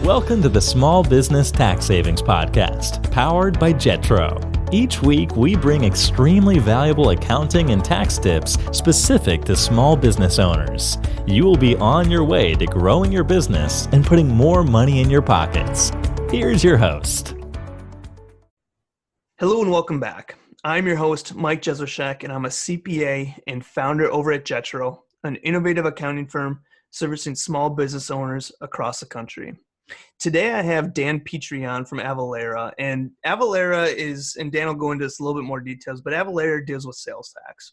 Welcome to the Small Business Tax Savings Podcast, powered by Jetro. Each week, we bring extremely valuable accounting and tax tips specific to small business owners. You will be on your way to growing your business and putting more money in your pockets. Here's your host. Hello and welcome back. I'm your host, Mike Jesowshek, and I'm a CPA and founder over at Jetro, an innovative accounting firm servicing small business owners across the country. Today I have Dan Petry on from Avalara, and Avalara is, and Dan will go into this a little bit more details, but Avalara deals with sales tax.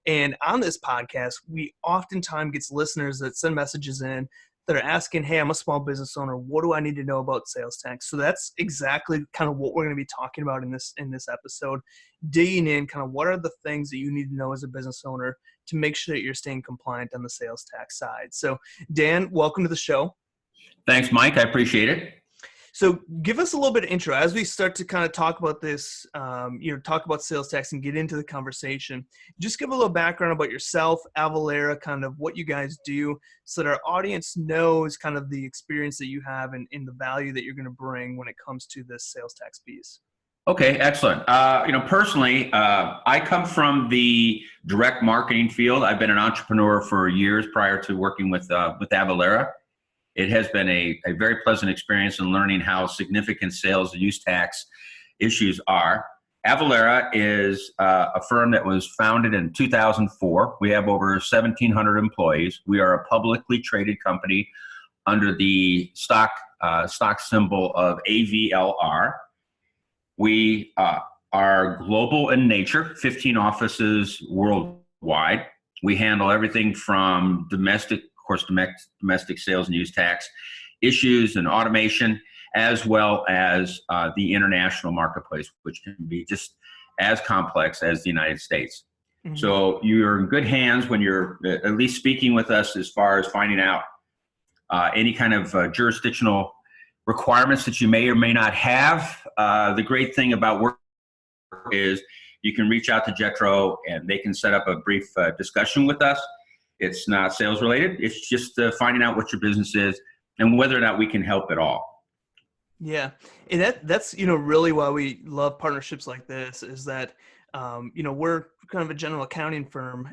And on this podcast, we oftentimes get listeners that send messages in that are asking, hey, I'm a small business owner. What do I need to know about sales tax? So that's exactly kind of what we're going to be talking about in this episode, digging in kind of what are the things that you need to know as a business owner to make sure that you're staying compliant on the sales tax side. So Dan, welcome to the show. Thanks, Mike. I appreciate it. So give us a little bit of intro as we start to kind of talk about this, talk about sales tax and get into the conversation. Just give a little background about yourself, Avalara, kind of what you guys do so that our audience knows kind of the experience that you have and the value that you're going to bring when it comes to this sales tax piece. Okay, excellent. Personally, I come from the direct marketing field. I've been an entrepreneur for years prior to working with Avalara. It has been a very pleasant experience in learning how significant sales and use tax issues are. Avalara is a firm that was founded in 2004. We have over 1,700 employees. We are a publicly traded company under the stock symbol of AVLR. We are global in nature, 15 offices worldwide. We handle everything from domestic sales and use tax issues and automation, as well as the international marketplace, which can be just as complex as the United States. Mm-hmm. So you're in good hands when you're at least speaking with us as far as finding out any kind of jurisdictional requirements that you may or may not have. The great thing about work is you can reach out to Jetro and they can set up a brief discussion with us. It's not sales related. It's just finding out what your business is and whether or not we can help at all. Yeah. And that's, really why we love partnerships like this is that, we're kind of a general accounting firm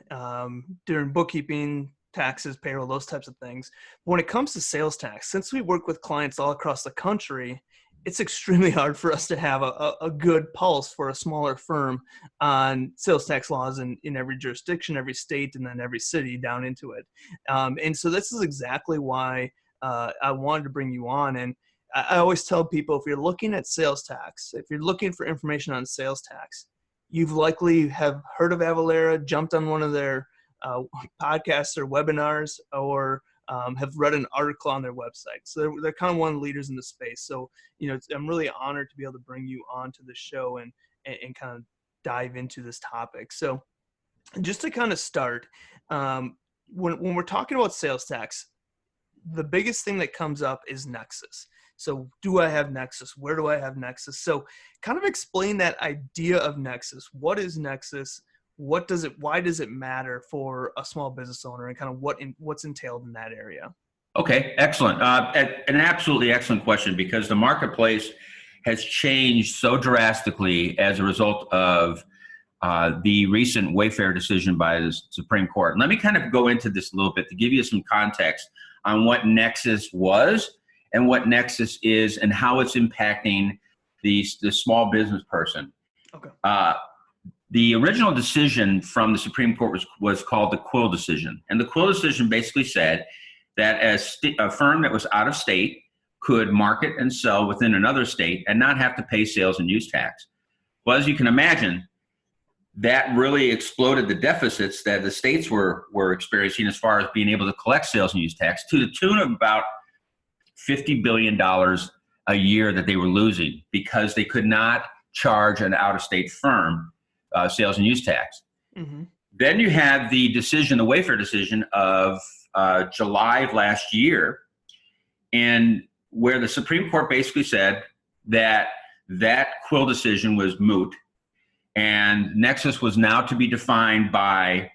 doing bookkeeping, taxes, payroll, those types of things. But when it comes to sales tax, since we work with clients all across the country, it's extremely hard for us to have a good pulse for a smaller firm on sales tax laws in every jurisdiction, every state, and then every city down into it. And so this is exactly why I wanted to bring you on. And I always tell people, if you're looking at sales tax, if you're looking for information on sales tax, you've likely have heard of Avalara, jumped on one of their podcasts or webinars, or have read an article on their website. So they're kind of one of the leaders in the space. So, I'm really honored to be able to bring you onto the show and kind of dive into this topic. So just to kind of start, when we're talking about sales tax, the biggest thing that comes up is nexus. So do I have nexus? Where do I have nexus? So kind of explain that idea of nexus. What is nexus? Why does it matter for a small business owner, and kind of what's entailed in that area? Okay, excellent. An absolutely excellent question, because the marketplace has changed so drastically as a result of the recent Wayfair decision by the Supreme Court. Let me kind of go into this a little bit to give you some context on what nexus was and what nexus is and how it's impacting the small business person. Okay. The original decision from the Supreme Court was called the Quill decision. And the Quill decision basically said that a firm that was out of state could market and sell within another state and not have to pay sales and use tax. Well, as you can imagine, that really exploded the deficits that the states were experiencing as far as being able to collect sales and use tax, to the tune of about $50 billion a year that they were losing because they could not charge an out-of-state firm sales and use tax. Mm-hmm. Then you have the decision, the Wayfair decision of July of last year, and where the Supreme Court basically said that Quill decision was moot, and nexus was now to be defined by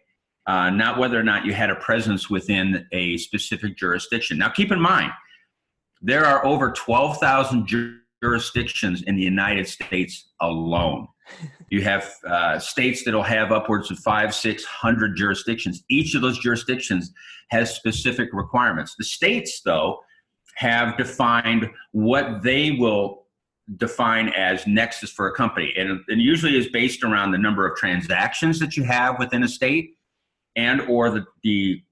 not whether or not you had a presence within a specific jurisdiction. Now, keep in mind, There are over 12,000 jurisdictions in the United States alone. You have states that'll have upwards of 500-600 jurisdictions. Each of those jurisdictions has specific requirements. The states, though, have defined what they will define as nexus for a company, and usually is based around the number of transactions that you have within a state, and or the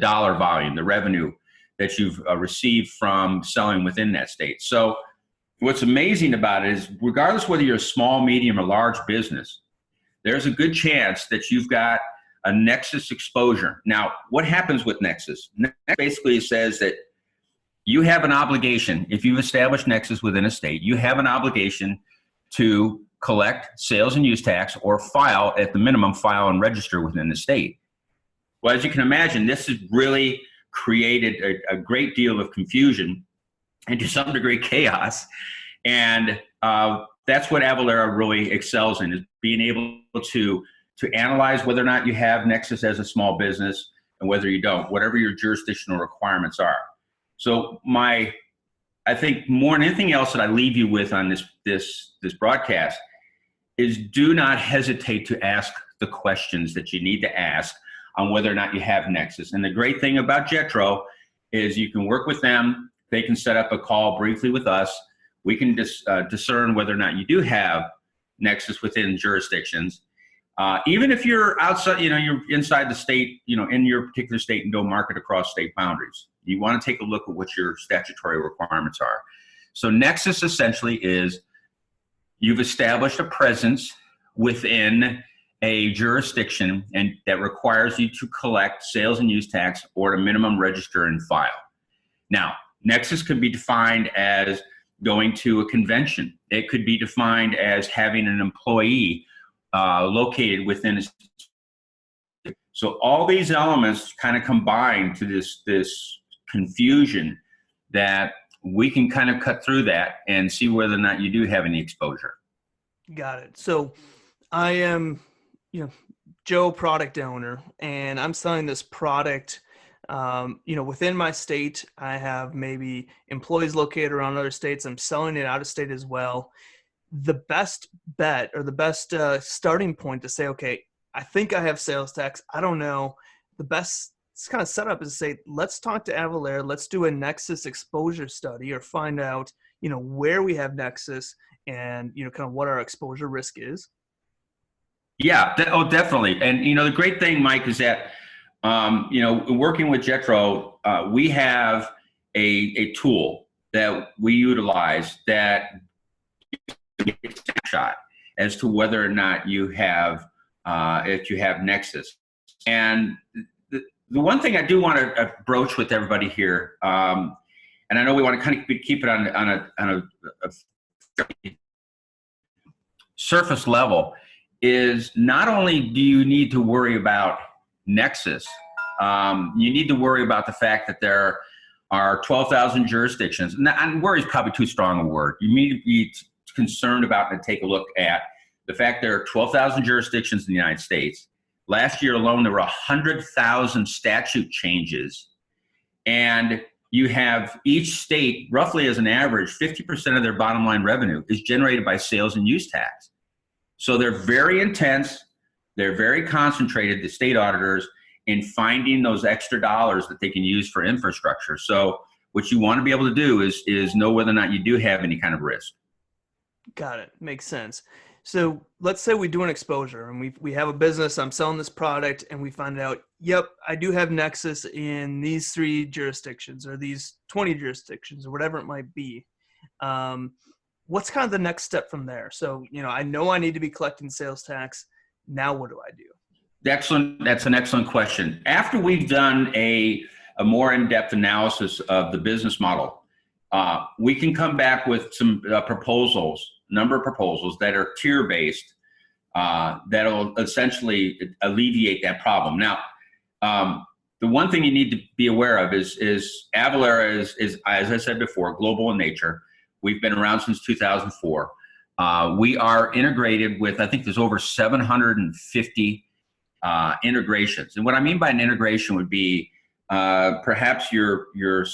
dollar volume, the revenue that you've received from selling within that state. So what's amazing about it is, regardless whether you're a small, medium, or large business, there's a good chance that you've got a nexus exposure. Now, what happens with nexus? Nexus basically says that you have an obligation. If you've established nexus within a state, you have an obligation to collect sales and use tax, or file, at the minimum, file and register within the state. Well, as you can imagine, this has really created a great deal of confusion and, to some degree, chaos. And that's what Avalara really excels in, is being able to analyze whether or not you have nexus as a small business and whether you don't, whatever your jurisdictional requirements are. So I think more than anything else that I leave you with on this broadcast is, do not hesitate to ask the questions that you need to ask on whether or not you have nexus. And the great thing about Jetro is you can work with them. They can set up a call briefly with us. We can discern whether or not you do have nexus within jurisdictions. Even if you're outside, you're inside the state, in your particular state, and don't market across state boundaries. You want to take a look at what your statutory requirements are. So nexus essentially is, you've established a presence within a jurisdiction and that requires you to collect sales and use tax, or at a minimum register and file. Now, nexus can be defined as going to a convention. It could be defined as having an employee located within a. So all these elements kind of combine to this confusion that we can kind of cut through that and see whether or not you do have any exposure. Got it. So I am, Joe, product owner, and I'm selling this product. Within my state, I have maybe employees located around other states. I'm selling it out of state as well. The best bet, or the best starting point to say, okay, I think I have sales tax, I don't know. The best kind of setup is to say, let's talk to Avalara. Let's do a nexus exposure study, or find out, where we have nexus and, kind of what our exposure risk is. Yeah, definitely. And, the great thing, Mike, is that, working with Jetro, we have a tool that we utilize that gives a snapshot as to whether or not you have, if you have nexus. And the one thing I do want to broach with everybody here, and I know we want to kind of keep it on a surface level, is not only do you need to worry about nexus, you need to worry about the fact that there are 12,000 jurisdictions. And worry is probably too strong a word. You need to be concerned about and take a look at the fact there are 12,000 jurisdictions in the United States. Last year alone, there were 100,000 statute changes. And you have each state, roughly as an average, 50% of their bottom line revenue is generated by sales and use tax. So they're very intense. They're very concentrated, the state auditors, in finding those extra dollars that they can use for infrastructure. So what you want to be able to do is know whether or not you do have any kind of risk. Got it. Makes sense. So let's say we do an exposure and we have a business, I'm selling this product, and we find out, yep, I do have nexus in these 3 jurisdictions, or these 20 jurisdictions, or whatever it might be. What's kind of the next step from there? So, I know I need to be collecting sales tax. Now what do I do? Excellent. That's an excellent question. After we've done a more in-depth analysis of the business model, we can come back with some number of proposals that are tier-based, that'll essentially alleviate that problem. Now, the one thing you need to be aware of is Avalara is, as I said before, global in nature. We've been around since 2004. We are integrated with, I think there's over 750 integrations. And what I mean by an integration would be Perhaps your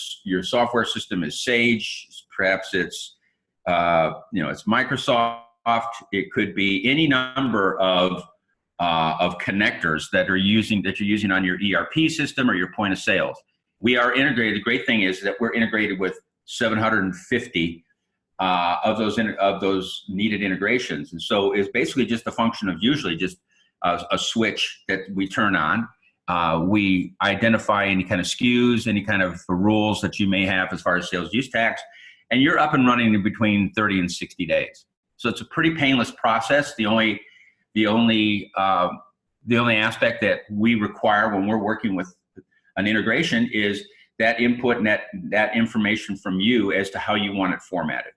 software system is Sage. Perhaps it's it's Microsoft. It could be any number of connectors that you're using on your ERP system or your point of sales. We are integrated. The great thing is that we're integrated with 750 of those needed integrations, and so it's basically just a function of usually just a switch that we turn on. We identify any kind of SKUs, any kind of rules that you may have as far as sales use tax, and you're up and running in between 30 and 60 days. So it's a pretty painless process. The only aspect that we require when we're working with an integration is that input and that information from you as to how you want it formatted.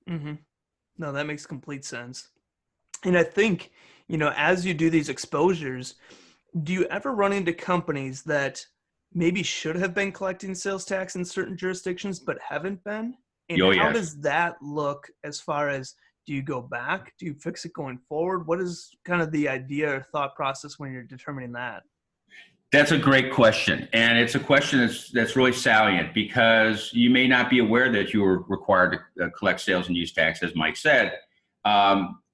Mm-hmm. No, that makes complete sense. And I think, as you do these exposures, do you ever run into companies that maybe should have been collecting sales tax in certain jurisdictions but haven't been? And how does that look as far as, do you go back? Do you fix it going forward? What is kind of the idea or thought process when you're determining that? That's a great question. And it's a question that's really salient, because you may not be aware that you were required to collect sales and use tax, as Mike said.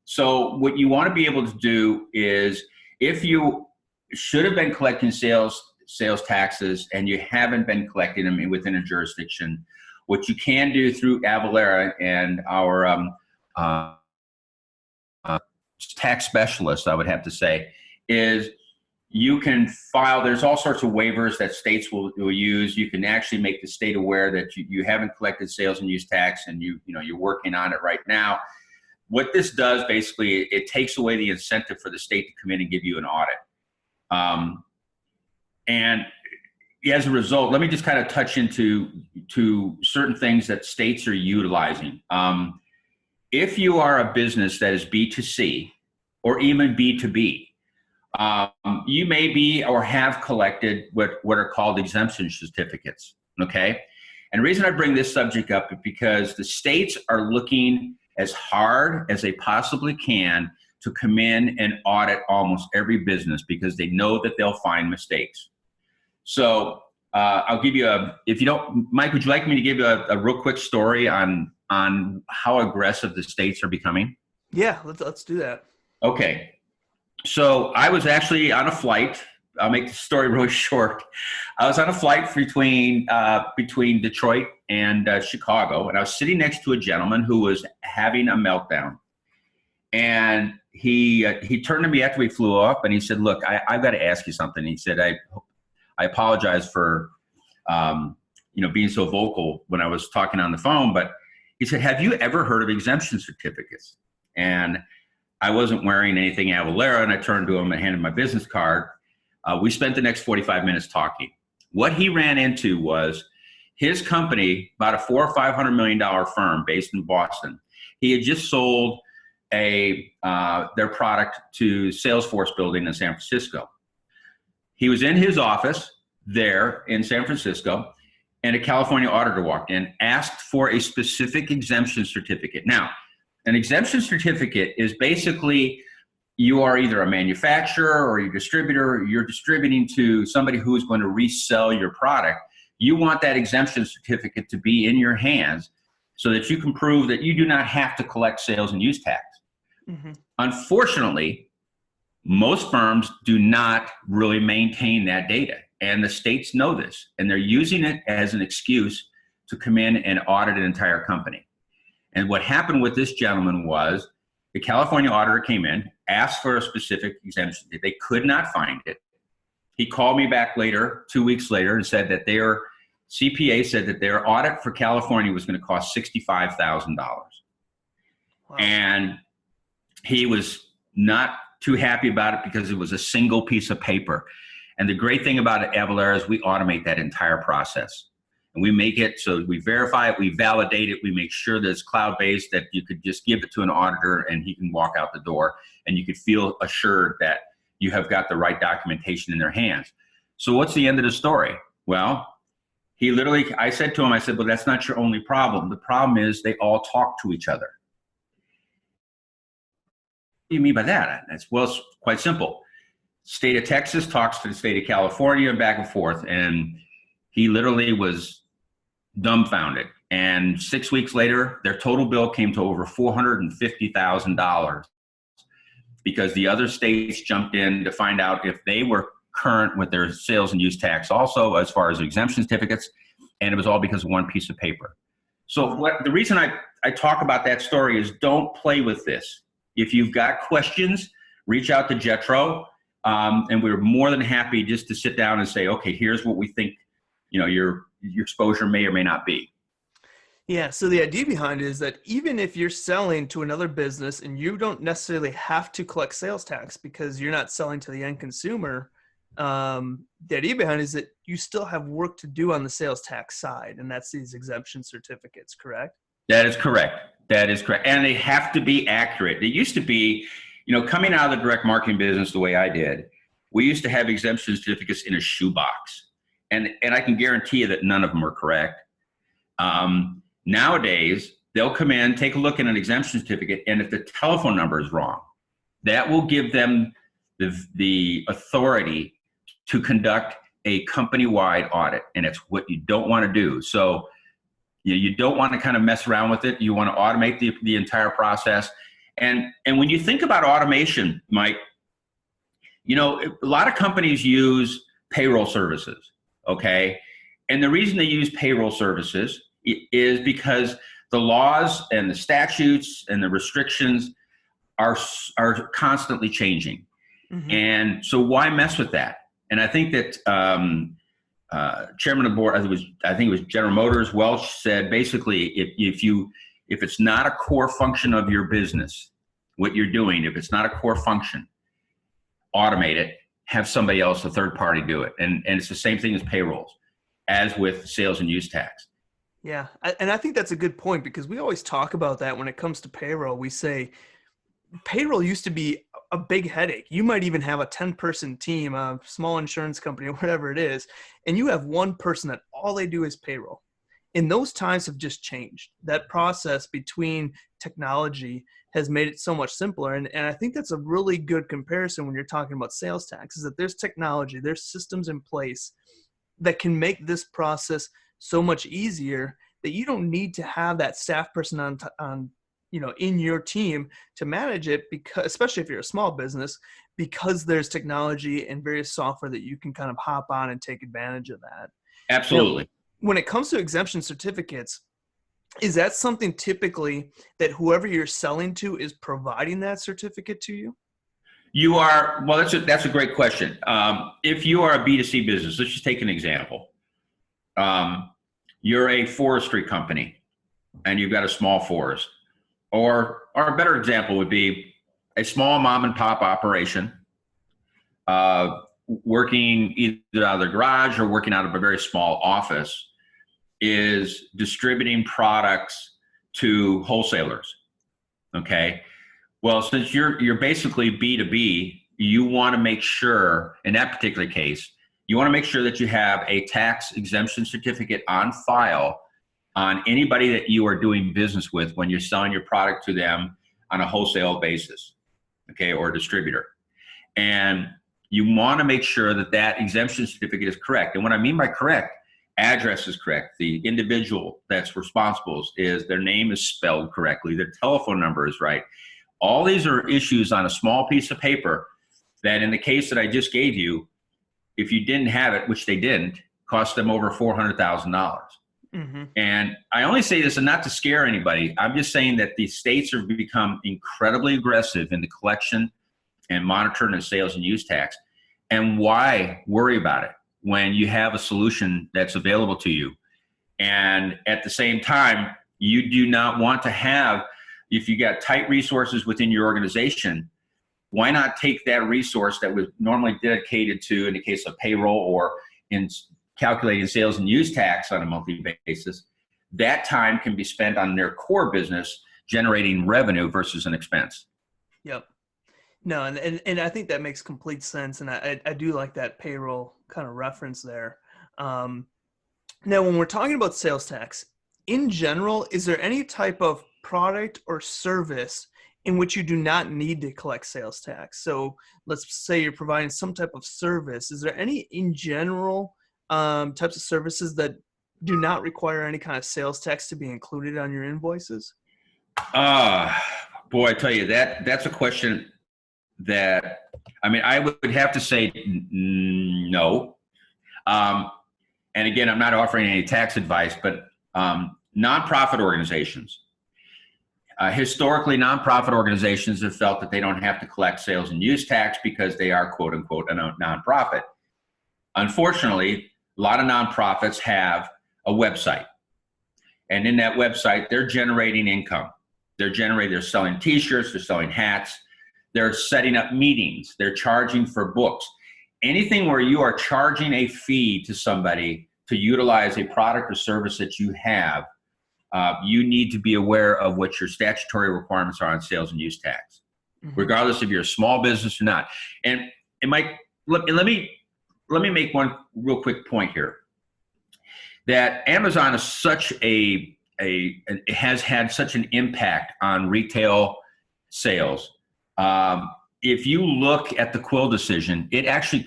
So what you want to be able to do is, if you should have been collecting sales taxes and you haven't been collecting them within a jurisdiction, what you can do through Avalara and our tax specialist, I would have to say, is you can file. There's all sorts of waivers that states will use. You can actually make the state aware that you haven't collected sales and use tax, and you're working on it right now. What this does, basically, it takes away the incentive for the state to come in and give you an audit. And as a result, let me just kind of touch into certain things that states are utilizing. If you are a business that is B2C or even B2B, you may be or have collected what are called exemption certificates, okay? And the reason I bring this subject up is because the states are looking as hard as they possibly can to come in and audit almost every business, because they know that they'll find mistakes. So I'll give you if you don't, Mike, would you like me to give you a real quick story on how aggressive the states are becoming? Yeah, let's do that. Okay. So I was actually on a flight. I'll make the story really short. I was on a flight between Detroit and Chicago, and I was sitting next to a gentleman who was having a meltdown. And he turned to me after we flew off, and he said, "Look, I've got to ask you something." He said, I apologize for being so vocal when I was talking on the phone, but he said, "Have you ever heard of exemption certificates?" And I wasn't wearing anything Avalara, and I turned to him and handed my business card. We spent the next 45 minutes talking. What he ran into was his company, about a $400 or $500 million firm based in Boston. He had just sold their product to Salesforce building in San Francisco. He was in his office there in San Francisco, and a California auditor walked in, asked for a specific exemption certificate. Now, an exemption certificate is basically, you are either a manufacturer or a distributor, you're distributing to somebody who is going to resell your product. You want that exemption certificate to be in your hands so that you can prove that you do not have to collect sales and use tax. Mm-hmm. Unfortunately, most firms do not really maintain that data, and the states know this, and they're using it as an excuse to come in and audit an entire company. And what happened with this gentleman was, the California auditor came in, asked for a specific exemption. They could not find it. He called me back later, 2 weeks later, and said that their CPA said that their audit for California was going to cost $65,000. Wow. And he was not too happy about it because it was a single piece of paper. And the great thing about Avalara is we automate that entire process. And we make it so we verify it, we validate it, we make sure that it's cloud-based, that you could just give it to an auditor and he can walk out the door and you could feel assured that you have got the right documentation in their hands. So what's the end of the story? Well, I said to him, well, that's not your only problem. The problem is they all talk to each other. What do you mean by that? Well, it's quite simple. State of Texas talks to the state of California and back and forth. And He literally was dumbfounded. And 6 weeks later, their total bill came to over $450,000 because the other states jumped in to find out if they were current with their sales and use tax also, as far as exemption certificates. And it was all because of one piece of paper. So the reason I talk about that story is don't play with this. If you've got questions, reach out to Jetro, and we're more than happy just to sit down and say, okay, here's what we think, your exposure may or may not be. Yeah. So the idea behind it is that even if you're selling to another business and you don't necessarily have to collect sales tax because you're not selling to the end consumer, the idea behind it is that you still have work to do on the sales tax side, and that's these exemption certificates, correct? That is correct. That is correct. And they have to be accurate. It used to be, coming out of the direct marketing business the way I did, we used to have exemption certificates in a shoebox. And I can guarantee you that none of them are correct. Nowadays, they'll come in, take a look at an exemption certificate, and if the telephone number is wrong, that will give them the authority to conduct a company-wide audit, and it's what you don't want to do. So you don't want to kind of mess around with it. You want to automate the entire process. And when you think about automation, Mike, a lot of companies use payroll services, okay? And the reason they use payroll services is because the laws and the statutes and the restrictions are constantly changing. Mm-hmm. And so why mess with that? And I think that chairman of the board, I think it was General Motors, Welch, said basically if it's not a core function of your business, what you're doing, if it's not a core function, automate it, have somebody else, a third party, do it. And it's the same thing as payrolls, as with sales and use tax. Yeah. And I think that's a good point, because we always talk about that when it comes to payroll. We say payroll used to be a big headache. You might even have a 10-person team, a small insurance company, or whatever it is, and you have one person that all they do is payroll. And those times have just changed. That process between technology has made it so much simpler. And I think that's a really good comparison when you're talking about sales tax, is that there's technology, there's systems in place that can make this process so much easier that you don't need to have that staff person on in your team to manage it, because especially if you're a small business, because there's technology and various software that you can kind of hop on and take advantage of that. Absolutely. When it comes to exemption certificates, is that something typically that whoever you're selling to is providing that certificate to you? You are, well, that's a great question. If you are a B2C business, let's just take an example. You're a forestry company and you've got a small forest. Or a better example would be a small mom and pop operation, working either out of the garage or working out of a very small office, is distributing products to wholesalers. Okay. Well, since you're basically B2B, you want to make sure, in that particular case, you want to make sure that you have a tax exemption certificate on file on anybody that you are doing business with when you're selling your product to them on a wholesale basis, okay, or a distributor. And you want to make sure that that exemption certificate is correct. And what I mean by correct, address is correct. The individual that's responsible is their name is spelled correctly. Their telephone number is right. All these are issues on a small piece of paper that, in the case that I just gave you, if you didn't have it, which they didn't, cost them over $400,000. Mm-hmm. And I only say this, and not to scare anybody, I'm just saying that the states have become incredibly aggressive in the collection and monitoring of sales and use tax. And why worry about it when you have a solution that's available to you? And at the same time, you do not want to have, if you got tight resources within your organization, why not take that resource that was normally dedicated to, in the case of payroll or in calculating sales and use tax on a monthly basis, that time can be spent on their core business generating revenue versus an expense. Yep. No, and I think that makes complete sense. And I do like that payroll kind of reference there. Now, when we're talking about sales tax, in general, is there any type of product or service in which you do not need to collect sales tax? So let's say you're providing some type of service. Is there any, in general, types of services that do not require any kind of sales tax to be included on your invoices? Boy, I tell you, that's a question that, I mean, I would have to say no. And again, I'm not offering any tax advice, but nonprofit organizations, historically, nonprofit organizations have felt that they don't have to collect sales and use tax because they are, quote unquote, a nonprofit. Unfortunately, a lot of nonprofits have a website. And in that website, they're generating income. They're selling t-shirts, they're selling hats, they're setting up meetings, they're charging for books. Anything where you are charging a fee to somebody to utilize a product or service that you have, you need to be aware of what your statutory requirements are on sales and use tax, regardless if you're a small business or not. And Mike, let me make one real quick point here. That Amazon is has had such an impact on retail sales. If you look at the Quill decision, it actually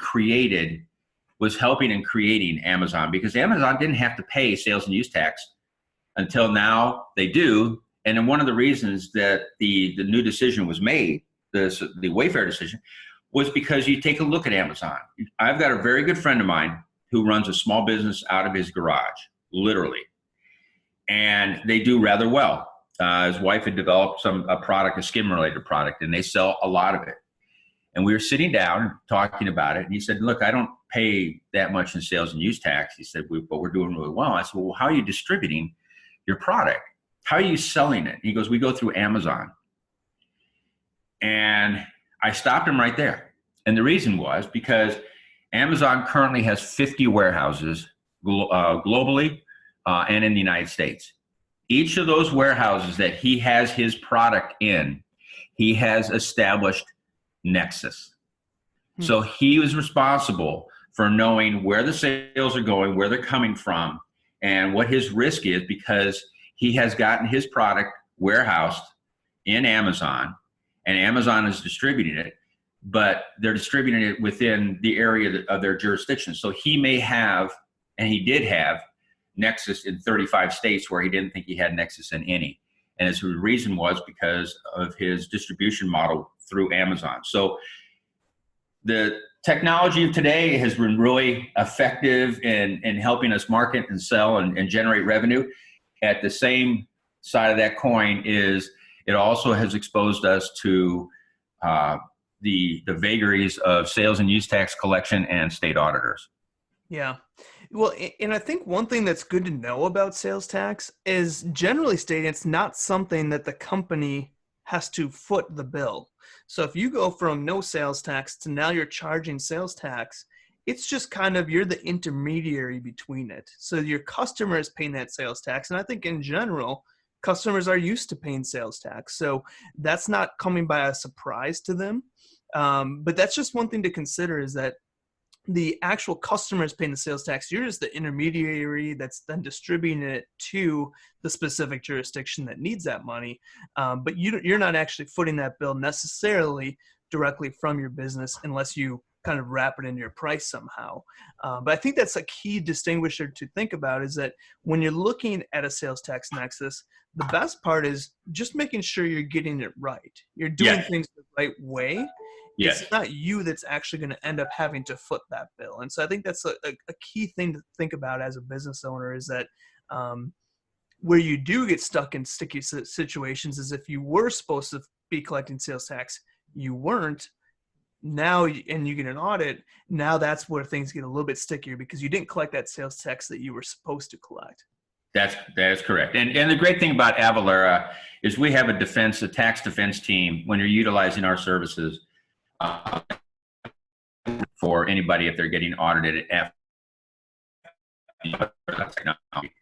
was helping in creating Amazon, because Amazon didn't have to pay sales and use tax until now they do. And then one of the reasons that the new decision was made, the Wayfair decision, was because you take a look at Amazon. I've got a very good friend of mine who runs a small business out of his garage, literally. And they do rather well. His wife had developed a product, a skin-related product, and they sell a lot of it. And we were sitting down talking about it, and he said, look, I don't pay that much in sales and use tax. He said, but we're doing really well. I said, well, how are you distributing your product? How are you selling it? He goes, we go through Amazon. And I stopped him right there. And the reason was because Amazon currently has 50 warehouses globally and in the United States. Each of those warehouses that he has his product in, he has established nexus. So he was responsible for knowing where the sales are going, where they're coming from, and what his risk is, because he has gotten his product warehoused in Amazon, and Amazon is distributing it, but they're distributing it within the area of their jurisdiction. So he may have, and he did have, nexus in 35 states where he didn't think he had nexus in any. And his reason was because of his distribution model through Amazon. So the technology of today has been really effective in helping us market and sell and generate revenue. At the same side of that coin is it also has exposed us to the vagaries of sales and use tax collection and state auditors. Yeah. Well, and I think one thing that's good to know about sales tax is, generally stated, it's not something that the company has to foot the bill. So if you go from no sales tax to now you're charging sales tax, it's just kind of, you're the intermediary between it. So your customer is paying that sales tax. And I think in general, customers are used to paying sales tax. So that's not coming by a surprise to them. But that's just one thing to consider, is that the actual customer is paying the sales tax. You're just the intermediary that's then distributing it to the specific jurisdiction that needs that money. But you're not actually footing that bill necessarily directly from your business, unless you kind of wrap it into your price somehow. But I think that's a key distinguisher to think about, is that when you're looking at a sales tax nexus, the best part is just making sure you're getting it right. You're doing things the right way. Yes. It's not you that's actually going to end up having to foot that bill. And so I think that's a key thing to think about as a business owner, is that where you do get stuck in sticky situations is if you were supposed to be collecting sales tax, you weren't. Now, and you get an audit, now that's where things get a little bit stickier, because you didn't collect that sales tax that you were supposed to collect. That is correct. And the great thing about Avalara is we have a tax defense team when you're utilizing our services for anybody if they're getting audited at technology.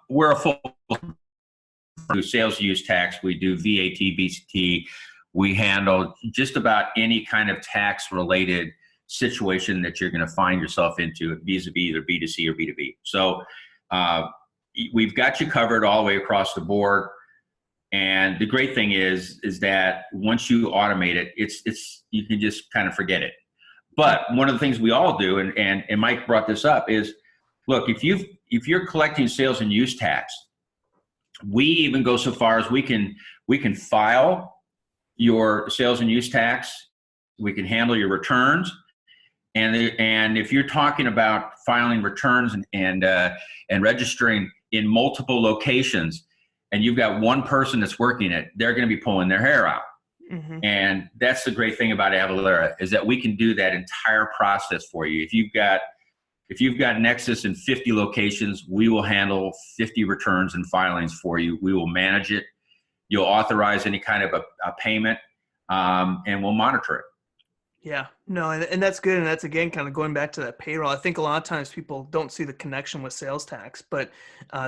We're a full sales use tax. We do VAT, BCT. We handle just about any kind of tax related situation that you're going to find yourself into vis-a-vis either B2C or B2B. So we've got you covered all the way across the board. And the great thing is that once you automate it, it's you can just kind of forget it. But one of the things we all do, and Mike brought this up, is look, if you're collecting sales and use tax, we even go so far as we can file your sales and use tax, we can handle your returns, and if you're talking about filing returns and registering in multiple locations, and you've got one person that's working it, they're going to be pulling their hair out. Mm-hmm. And that's the great thing about Avalara, is that we can do that entire process for you. If you've got Nexus in 50 locations, we will handle 50 returns and filings for you. We will manage it. You'll authorize any kind of a payment, and we'll monitor it. Yeah, no, and that's good. And that's, again, kind of going back to that payroll. I think a lot of times people don't see the connection with sales tax, but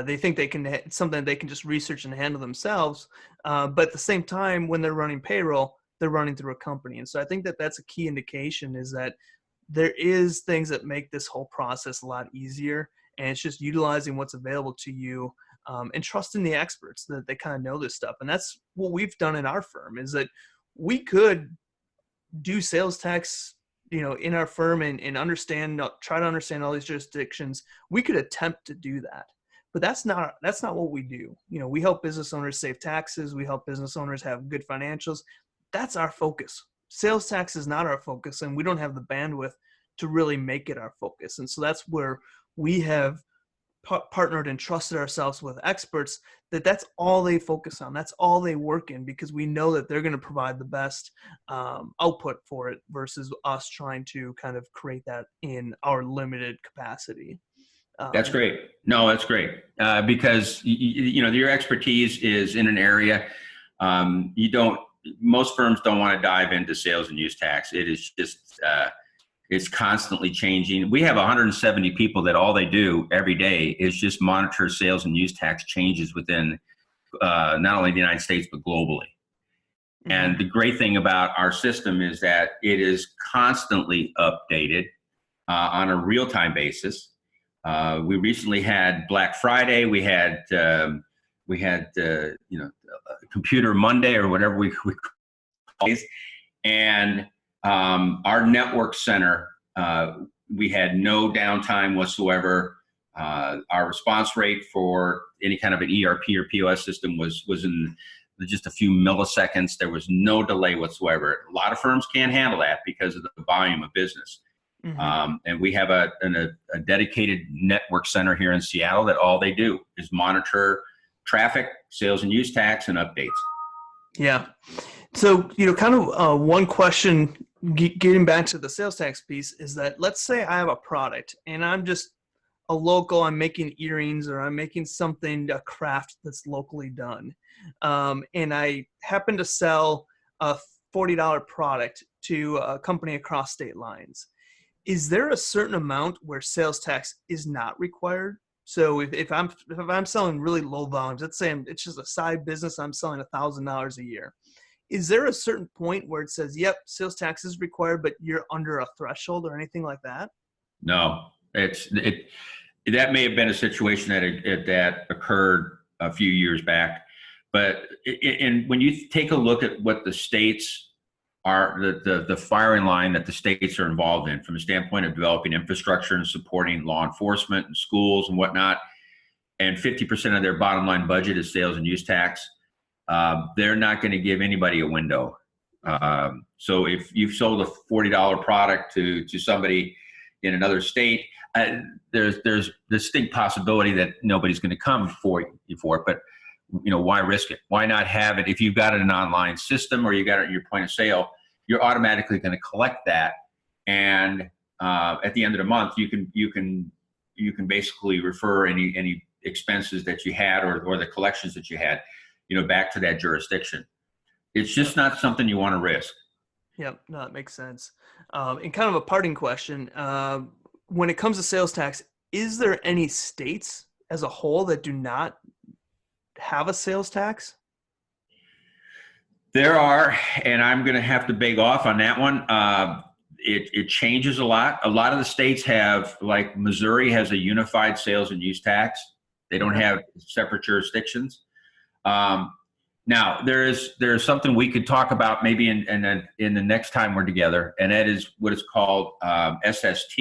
they think it's something they can just research and handle themselves. But at the same time, when they're running payroll, they're running through a company. And so I think that that's a key indication, is that there is things that make this whole process a lot easier. And it's just utilizing what's available to you, and trusting the experts that they kind of know this stuff. And that's what we've done in our firm, is that we could do sales tax, in our firm and try to understand all these jurisdictions. We could attempt to do that, but that's not what we do. We help business owners save taxes. We help business owners have good financials. That's our focus. Sales tax is not our focus, and we don't have the bandwidth to really make it our focus. And so that's where we have partnered and trusted ourselves with experts, that's all they focus on. That's all they work in, because we know that they're going to provide the best output for it, versus us trying to kind of create that in our limited capacity. That's great. No, that's great. Because your expertise is in an area. Most firms don't want to dive into sales and use tax. It is just, it's constantly changing. We have 170 people that all they do every day is just monitor sales and use tax changes within not only the United States, but globally. Mm-hmm. And the great thing about our system is that it is constantly updated on a real-time basis. We recently had Black Friday. We had Computer Monday, or whatever we call it. And our network center, we had no downtime whatsoever. Our response rate for any kind of an ERP or POS system was in just a few milliseconds. There was no delay whatsoever. A lot of firms can't handle that because of the volume of business. Mm-hmm. And we have a dedicated network center here in Seattle that all they do is monitor traffic, sales and use tax, and updates. Yeah. So, kind of one question, getting back to the sales tax piece, is that, let's say I have a product and I'm just a local, I'm making earrings, or I'm making a craft that's locally done. And I happen to sell a $40 product to a company across state lines. Is there a certain amount where sales tax is not required? So if I'm selling really low volumes, let's say it's just a side business, I'm selling $1,000 a year. Is there a certain point where it says, yep, sales tax is required, but you're under a threshold or anything like that? No, that may have been a situation that occurred a few years back, but when you take a look at what the states are, the firing line that the states are involved in from a standpoint of developing infrastructure and supporting law enforcement and schools and whatnot, and 50% of their bottom line budget is sales and use tax, they're not going to give anybody a window. So if you've sold a $40 product to somebody in another state, there's distinct possibility that nobody's going to come for you for it. But why risk it? Why not have it? If you've got an online system or you got it at your point of sale, you're automatically going to collect that, and at the end of the month, you can basically refer any expenses that you had or the collections that you had, back to that jurisdiction. It's just not something you want to risk. Yep, no, that makes sense. And kind of a parting question, when it comes to sales tax, is there any states as a whole that do not have a sales tax? There are, and I'm going to have to beg off on that one. It changes a lot. A lot of the states have, like Missouri has a unified sales and use tax. They don't have separate jurisdictions. Now, Now, there's something we could talk about maybe in the next time we're together, and that is what is called SST.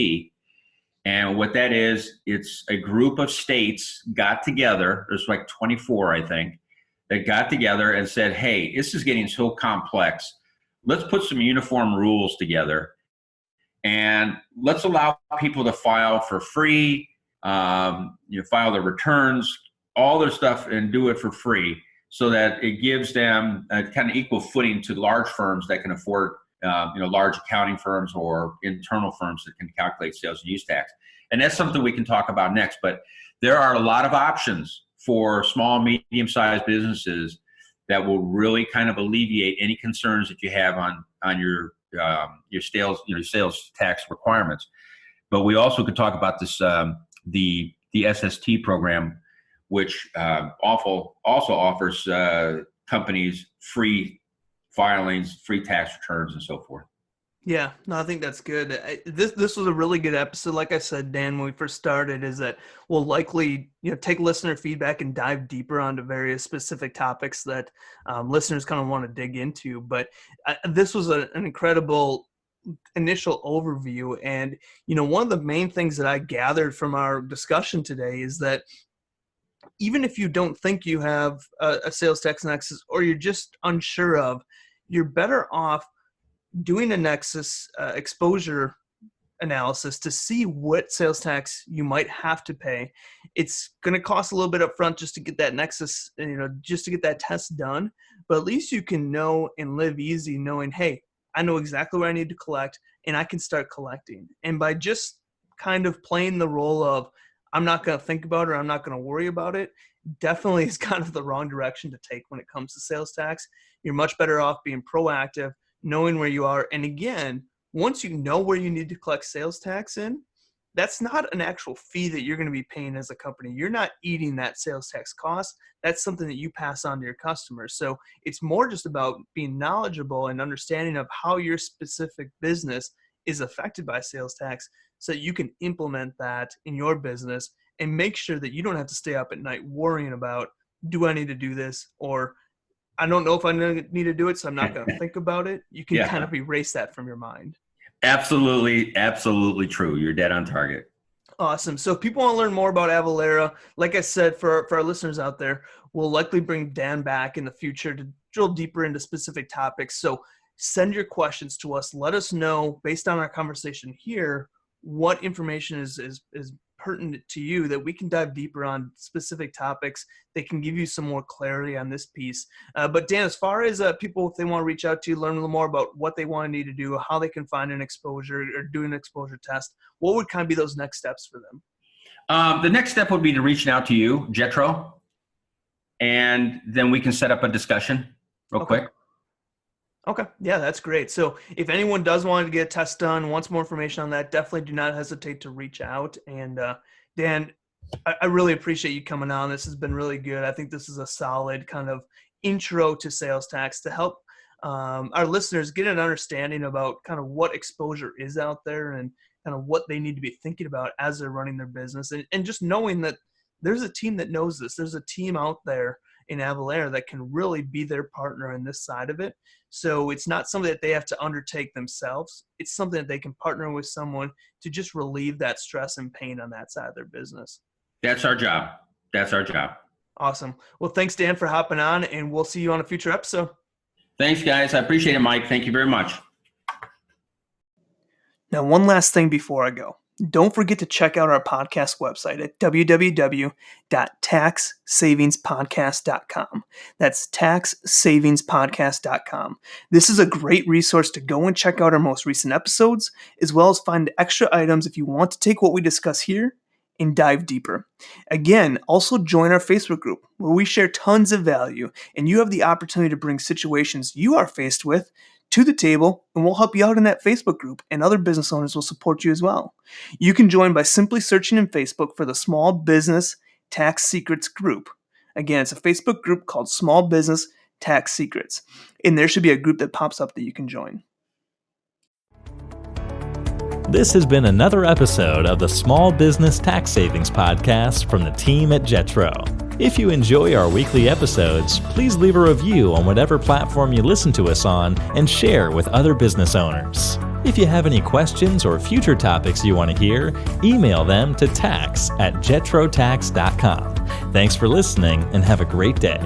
And what that is, it's a group of states got together. There's like 24, I think, that got together and said, hey, this is getting so complex. Let's put some uniform rules together, and let's allow people to file for free, file their returns, all their stuff, and do it for free, so that it gives them a kind of equal footing to large firms that can afford, large accounting firms or internal firms that can calculate sales and use tax. And that's something we can talk about next. But there are a lot of options for small, medium-sized businesses that will really kind of alleviate any concerns that you have on your sales tax requirements. But we also could talk about this the SST program, which also offers companies free filings, free tax returns, and so forth. Yeah, no, I think that's good. This was a really good episode. Like I said, Dan, when we first started, is that we'll likely take listener feedback and dive deeper onto various specific topics that listeners kind of want to dig into. But this was an incredible initial overview. And one of the main things that I gathered from our discussion today is that even if you don't think you have a sales tax nexus, or you're just unsure of, you're better off doing a nexus exposure analysis to see what sales tax you might have to pay. It's going to cost a little bit up front just to get that nexus, just to get that test done. But at least you can know and live easy knowing, hey, I know exactly where I need to collect, and I can start collecting. And by just kind of playing the role of, I'm not going to think about it, or I'm not going to worry about it, definitely is kind of the wrong direction to take when it comes to sales tax. You're much better off being proactive, knowing where you are. And again, once you know where you need to collect sales tax in, that's not an actual fee that you're going to be paying as a company. You're not eating that sales tax cost. That's something that you pass on to your customers. So it's more just about being knowledgeable and understanding of how your specific business is affected by sales tax, so that you can implement that in your business and make sure that you don't have to stay up at night worrying about, do I need to do this? Or I don't know if I need to do it, so I'm not going to think about it. You can kind of erase that from your mind. Absolutely, absolutely true. You're dead on target. Awesome. So if people want to learn more about Avalara, like I said, for our listeners out there, we'll likely bring Dan back in the future to drill deeper into specific topics. So send your questions to us. Let us know, based on our conversation here, what information is pertinent to you that we can dive deeper on specific topics that can give you some more clarity on this piece. But Dan, as far as people, if they want to reach out to you, learn a little more about what they want to need to do, how they can find an exposure or do an exposure test, what would kind of be those next steps for them? The next step would be to reaching out to you, Jetro, and then we can set up a discussion real quick. Okay. Yeah, that's great. So if anyone does want to get a test done, wants more information on that, definitely do not hesitate to reach out. And Dan, I really appreciate you coming on. This has been really good. I think this is a solid kind of intro to sales tax to help our listeners get an understanding about kind of what exposure is out there and kind of what they need to be thinking about as they're running their business. And just knowing that there's a team that knows this. There's a team out there in Avalara that can really be their partner in this side of it. So it's not something that they have to undertake themselves. It's something that they can partner with someone to just relieve that stress and pain on that side of their business. That's our job. That's our job. Awesome. Well, thanks, Dan, for hopping on, and we'll see you on a future episode. Thanks, guys. I appreciate it, Mike. Thank you very much. Now, one last thing before I go. Don't forget to check out our podcast website at www.taxsavingspodcast.com. That's taxsavingspodcast.com. This is a great resource to go and check out our most recent episodes, as well as find extra items if you want to take what we discuss here and dive deeper. Again, also join our Facebook group where we share tons of value, and you have the opportunity to bring situations you are faced with to the table, and we'll help you out in that Facebook group, and other business owners will support you as well. You can join by simply searching in Facebook for the Small Business Tax Secrets group. Again, it's a Facebook group called Small Business Tax Secrets, and there should be a group that pops up that you can join. This has been another episode of the Small Business Tax Savings Podcast from the team at Jetro. If you enjoy our weekly episodes, please leave a review on whatever platform you listen to us on and share with other business owners. If you have any questions or future topics you want to hear, email them to tax@jetrotax.com. Thanks for listening and have a great day.